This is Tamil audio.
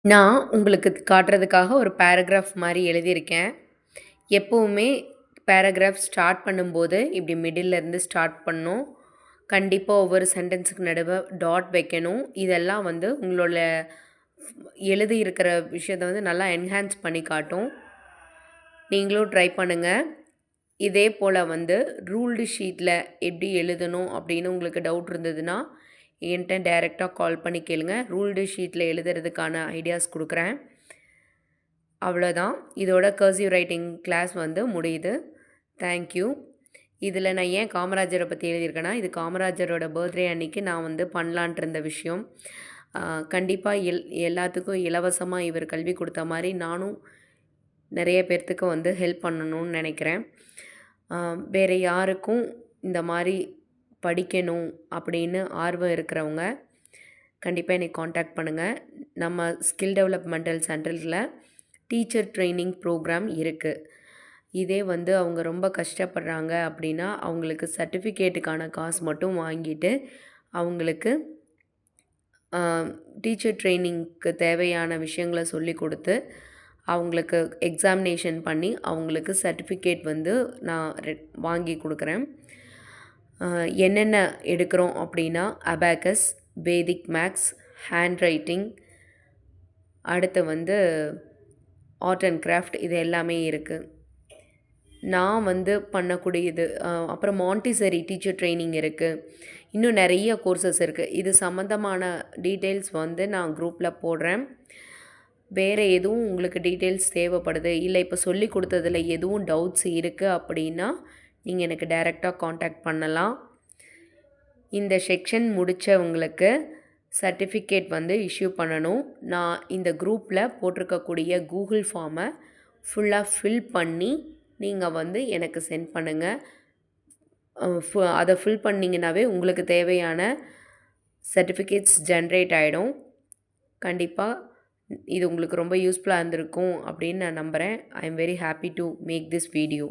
நான் உங்களுக்கு காட்டுறதுக்காக ஒரு பேராகிராஃப் மாரி எழுதியிருக்கேன். எப்பவுமே பேராகிராஃப் ஸ்டார்ட் பண்ணும்போது, இப்படி மிடில்ல இருந்து ஸ்டார்ட் பண்ணணும். கண்டிப்பா ஒவ்வொரு சென்டென்ஸுக்கு நடுவ டாட் வைக்கணும். இதெல்லாம் வந்து உங்களோட எழுதியிருக்கிற விஷயத்த வந்து நல்லா என்ஹான்ஸ் பண்ணி காட்டும். நீங்களும் ட்ரை பண்ணுங்க. இதே போல வந்து ரூல்டு ஷீட்ல எப்படி எழுதணும் அப்படின்னு உங்களுக்கு டவுட் இருந்ததுன்னா, என்ட்ட டைரக்ட்டா கால் பண்ணி கேளுங்க. ரூல்டு ஷீட்ல எழுதுறதுக்கான ஐடியாஸ் குடுக்குறேன். அவ்வளோதான். இதோட கர்சிவ் ரைட்டிங் கிளாஸ் வந்து முடியுது. Thank you. இதில நான் ஏன் காமராஜர பத்தி எழுதியிருக்கேன்னா, இது காமராஜரோட பர்த்டே அன்னைக்கு நான் வந்து பண்ணலான்ட்டு இருந்த விஷயம். அ கண்டிப்பா எல்லாத்துக்கும் இலவசமா இவர் கல்வி குடுத்த மாரி நானும் நெறைய பேர்த்துக்கு வந்து ஹெல்ப் பண்ணணும்னு நெனைக்கிறேன். அ வேற யாருக்கும் இந்த மாரி படிக்கணும் அப்படின்னு ஆர்வம் இருக்கிறவங்க, கண்டிப்பா என்னை கான்டாக்ட் பண்ணுங்க. நம்ம ஸ்கில் டெவலப்மெண்டல் சென்டர்ல டீச்சர் ட்ரெய்னிங் ப்ரோக்ராம் இருக்கு. இதே வந்து அவங்க ரொம்ப கஷ்டப்படுறாங்க அப்படின்னா, அவங்களுக்கு சர்டிஃபிகேட்டுக்கான காசு மட்டும் வாங்கிட்டு, அவங்களுக்கு அ டீச்சர் ட்ரெய்னிங்க்கு தேவையான விஷயங்கள சொல்லிக் குடுத்து, அவங்களுக்கு எக்ஸாமினேஷன் பண்ணி, அவங்களுக்கு சர்டிஃபிகேட் வந்து நான் வாங்கி குடுக்குறேன். அ என்னென்ன எடுக்கிறோம் அப்படின்னா, அபாக்கஸ், வேதிக் மேத்ஸ், ஹேண்ட் ரைட்டிங், அடுத்து வந்து ஆர்ட் அண்ட் கிராஃப்ட் இது எல்லாமே இருக்கு. நான் வந்து பண்ணக்கூடியது அப்புறம் மான்டிசரி டீச்சர் ட்ரெய்னிங் இருக்கு. இன்னும் நெறைய கோர்சஸ் இருக்கு. இது சம்மந்தமான டீட்டெயில்ஸ் வந்து நான் குரூப்ல போடுறேன். வேற எதுவும் உங்களுக்கு டீட்டெயில்ஸ் தேவைப்படுது, இல்ல இப்ப சொல்லிக் குடுத்ததுல எதுவும் டவுட்ஸ் இருக்கு அப்படின்னா, நீங்க எனக்கு டைரக்ட்டா கான்டாக்ட் பண்ணலாம். இந்த செக்ஷன் முடிச்சவங்களுக்கு சர்டிஃபிகேட் வந்து இஷ்யூ பண்ணணும். நான் இந்த குரூப்ல போட்டிருக்கக்கூடிய கூகுள் ஃபார்ம ஃபுல்லா ஃபில் பண்ணி, நீங்க வந்து எனக்கு சென்ட் பண்ணுங்க. அத ஃபில் பண்ணீங்கனாவே உங்களுக்கு தேவையான சர்டிஃபிகேட்ஸ் ஜெனரேட் ஆயிடும். கண்டிப்பா இது உங்களுக்கு ரொம்ப யூஸ்ஃபுல்லா இருந்திருக்கும் அப்படின்னு நான் நம்புறேன். I am very happy to make this video.